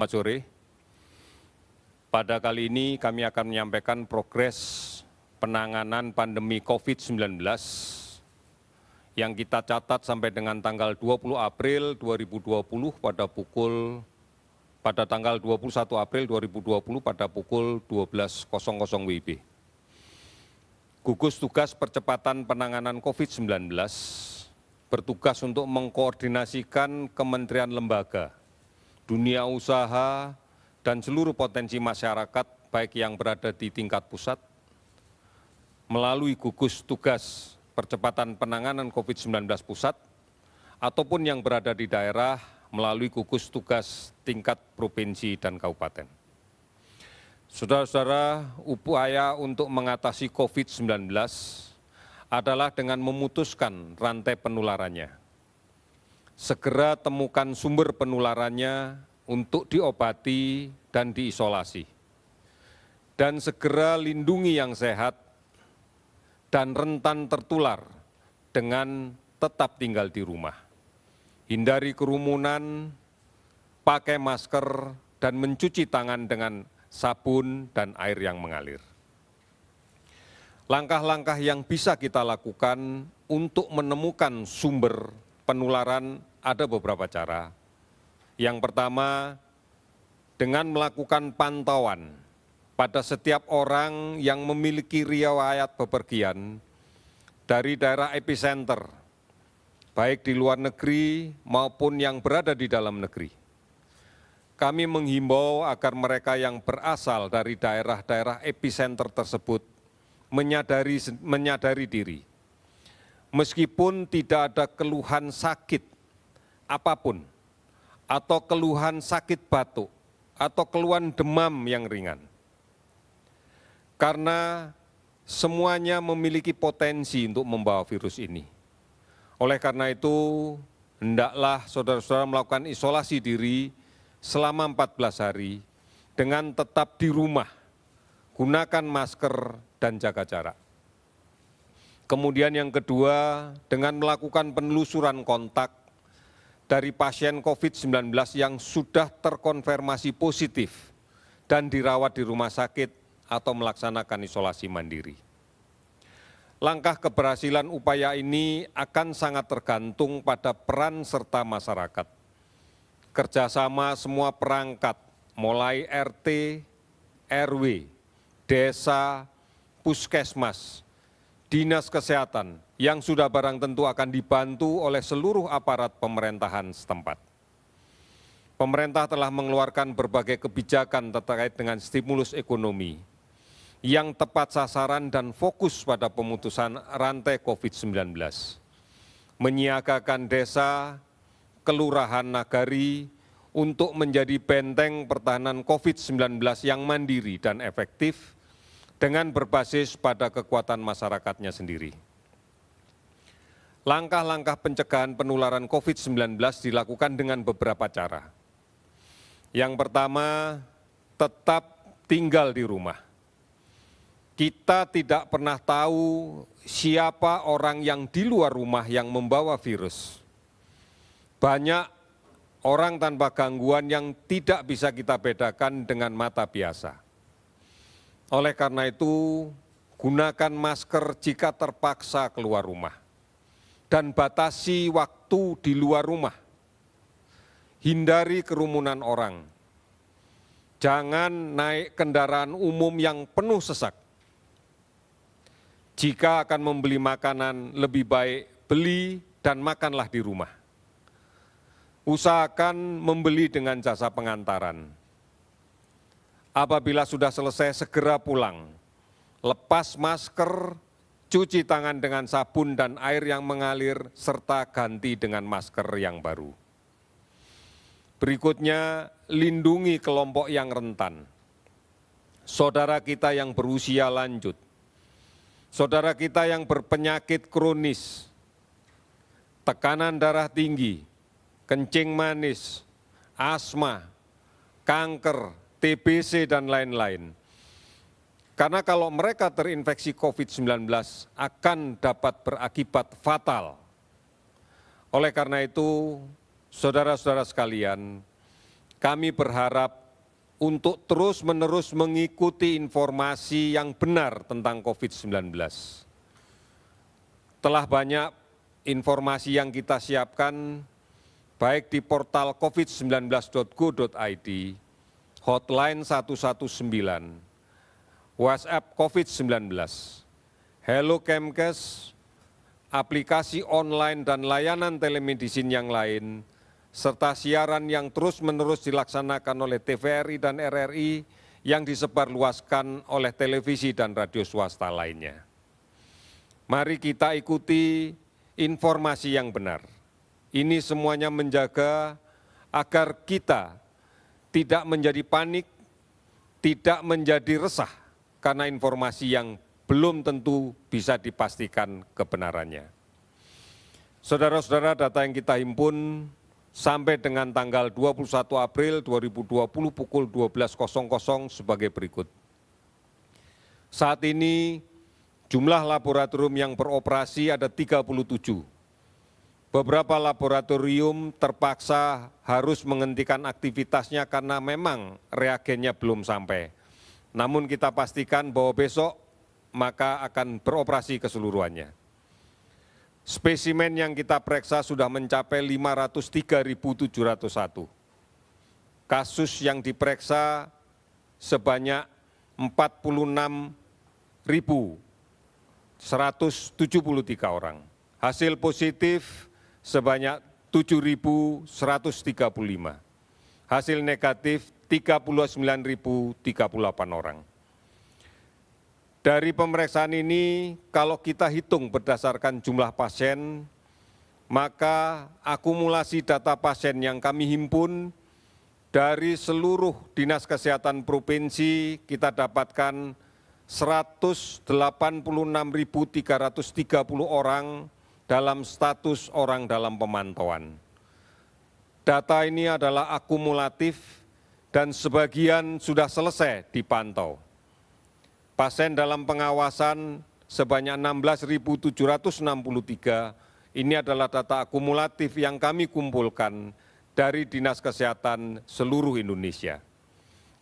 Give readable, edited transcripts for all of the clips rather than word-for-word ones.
Selamat sore. Pada kali ini kami akan menyampaikan progres penanganan pandemi COVID-19 yang kita catat sampai dengan tanggal 20 April 2020 pada tanggal 21 April 2020 pada pukul 12.00 WIB. Gugus Tugas Percepatan Penanganan COVID-19 bertugas untuk mengkoordinasikan kementerian lembaga, dunia usaha, dan seluruh potensi masyarakat baik yang berada di tingkat pusat melalui gugus tugas percepatan penanganan COVID-19 pusat ataupun yang berada di daerah melalui gugus tugas tingkat provinsi dan kabupaten. Saudara-saudara, upaya untuk mengatasi COVID-19 adalah dengan memutuskan rantai penularannya. Segera temukan sumber penularannya untuk diobati dan diisolasi. Dan segera lindungi yang sehat dan rentan tertular dengan tetap tinggal di rumah. Hindari kerumunan, pakai masker, dan mencuci tangan dengan sabun dan air yang mengalir. Langkah-langkah yang bisa kita lakukan untuk menemukan sumber penularan ada beberapa cara. Yang pertama, dengan melakukan pantauan pada setiap orang yang memiliki riwayat bepergian dari daerah epicenter, baik di luar negeri maupun yang berada di dalam negeri. Kami menghimbau agar mereka yang berasal dari daerah-daerah epicenter tersebut menyadari diri. Meskipun tidak ada keluhan sakit apapun, atau keluhan sakit batuk, atau keluhan demam yang ringan. Karena semuanya memiliki potensi untuk membawa virus ini. Oleh karena itu, hendaklah saudara-saudara melakukan isolasi diri selama 14 hari dengan tetap di rumah, gunakan masker dan jaga jarak. Kemudian yang kedua, dengan melakukan penelusuran kontak dari pasien COVID-19 yang sudah terkonfirmasi positif dan dirawat di rumah sakit atau melaksanakan isolasi mandiri. Langkah keberhasilan upaya ini akan sangat tergantung pada peran serta masyarakat. Kerjasama semua perangkat, mulai RT, RW, desa, puskesmas, dinas kesehatan, yang sudah barang tentu akan dibantu oleh seluruh aparat pemerintahan setempat. Pemerintah telah mengeluarkan berbagai kebijakan terkait dengan stimulus ekonomi yang tepat sasaran dan fokus pada pemutusan rantai COVID-19. Menyiagakan desa, kelurahan nagari untuk menjadi benteng pertahanan COVID-19 yang mandiri dan efektif dengan berbasis pada kekuatan masyarakatnya sendiri. Langkah-langkah pencegahan penularan COVID-19 dilakukan dengan beberapa cara. Yang pertama, tetap tinggal di rumah. Kita tidak pernah tahu siapa orang yang di luar rumah yang membawa virus. Banyak orang tanpa gangguan yang tidak bisa kita bedakan dengan mata biasa. Oleh karena itu, gunakan masker jika terpaksa keluar rumah. Dan batasi waktu di luar rumah. Hindari kerumunan orang. Jangan naik kendaraan umum yang penuh sesak. Jika akan membeli makanan, lebih baik beli dan makanlah di rumah. Usahakan membeli dengan jasa pengantaran. Apabila sudah selesai, segera pulang. Lepas masker, cuci tangan dengan sabun dan air yang mengalir, serta ganti dengan masker yang baru. Berikutnya, lindungi kelompok yang rentan. Saudara kita yang berusia lanjut, saudara kita yang berpenyakit kronis, tekanan darah tinggi, kencing manis, asma, kanker, TBC, dan lain-lain. Karena kalau mereka terinfeksi COVID-19 akan dapat berakibat fatal. Oleh karena itu, saudara-saudara sekalian, kami berharap untuk terus-menerus mengikuti informasi yang benar tentang COVID-19. Telah banyak informasi yang kita siapkan, baik di portal covid19.go.id, hotline 119, WhatsApp COVID-19, Hello Kemkes, aplikasi online dan layanan telemedicine yang lain, serta siaran yang terus-menerus dilaksanakan oleh TVRI dan RRI yang disebarluaskan oleh televisi dan radio swasta lainnya. Mari kita ikuti informasi yang benar. Ini semuanya menjaga agar kita tidak menjadi panik, tidak menjadi resah karena informasi yang belum tentu bisa dipastikan kebenarannya. Saudara-saudara, data yang kita himpun sampai dengan tanggal 21 April 2020 pukul 12.00 sebagai berikut. Saat ini jumlah laboratorium yang beroperasi ada 37. Beberapa laboratorium terpaksa harus menghentikan aktivitasnya karena memang reagennya belum sampai. Namun kita pastikan bahwa besok maka akan beroperasi keseluruhannya. Spesimen yang kita periksa sudah mencapai 503.701. Kasus yang diperiksa sebanyak 46.173 orang. Hasil positif sebanyak 7.135. Hasil negatif 39.038 orang. Dari pemeriksaan ini, kalau kita hitung berdasarkan jumlah pasien, maka akumulasi data pasien yang kami himpun dari seluruh dinas kesehatan provinsi kita dapatkan 186.330 orang dalam status orang dalam pemantauan. Data ini adalah akumulatif dan sebagian sudah selesai dipantau. Pasien dalam pengawasan sebanyak 16.763, ini adalah data akumulatif yang kami kumpulkan dari Dinas Kesehatan seluruh Indonesia.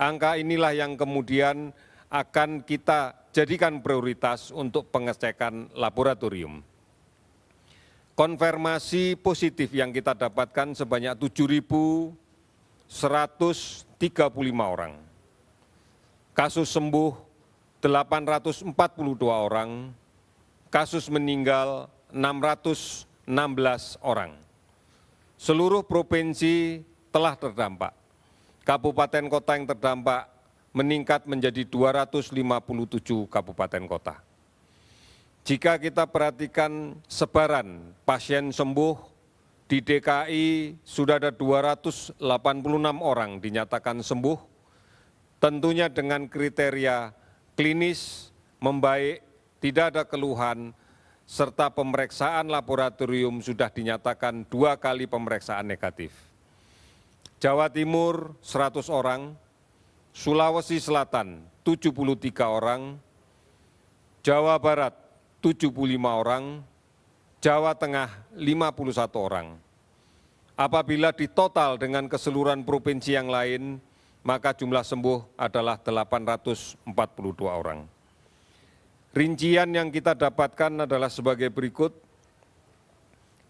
Angka inilah yang kemudian akan kita jadikan prioritas untuk pengecekan laboratorium. Konfirmasi positif yang kita dapatkan sebanyak 7.135 orang. Kasus sembuh 842 orang, kasus meninggal 616 orang. Seluruh provinsi telah terdampak. Kabupaten kota yang terdampak meningkat menjadi 257 kabupaten kota. Jika kita perhatikan sebaran pasien sembuh, di DKI sudah ada 286 orang dinyatakan sembuh, tentunya dengan kriteria klinis, membaik, tidak ada keluhan, serta pemeriksaan laboratorium sudah dinyatakan 2 kali pemeriksaan negatif. Jawa Timur 100 orang, Sulawesi Selatan 73 orang, Jawa Barat 75 orang, Jawa Tengah 51 orang. Apabila ditotal dengan keseluruhan provinsi yang lain, maka jumlah sembuh adalah 842 orang. Rincian yang kita dapatkan adalah sebagai berikut.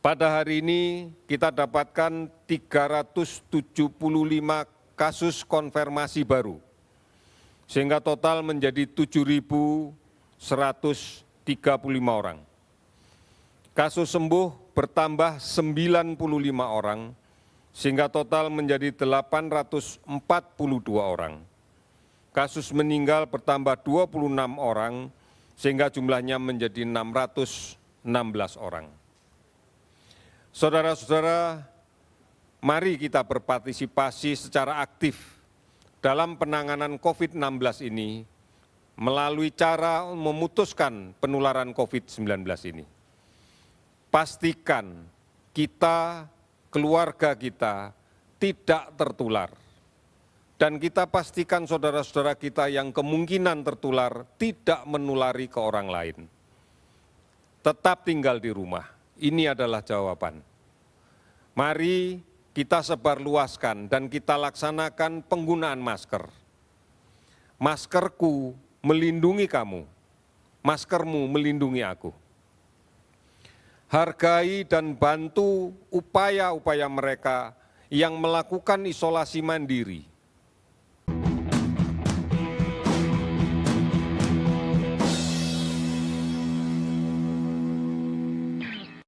Pada hari ini kita dapatkan 375 kasus konfirmasi baru, sehingga total menjadi 7.135 orang. Kasus sembuh bertambah 95 orang, sehingga total menjadi 842 orang. Kasus meninggal bertambah 26 orang, sehingga jumlahnya menjadi 616 orang. Saudara-saudara, mari kita berpartisipasi secara aktif dalam penanganan COVID-19 ini melalui cara memutuskan penularan COVID-19 ini. Pastikan kita, keluarga kita tidak tertular. Dan kita pastikan saudara-saudara kita yang kemungkinan tertular tidak menulari ke orang lain. Tetap tinggal di rumah. Ini adalah jawaban. Mari kita sebarluaskan dan kita laksanakan penggunaan masker. Maskerku melindungi kamu, maskermu melindungi aku. Hargai dan bantu upaya-upaya mereka yang melakukan isolasi mandiri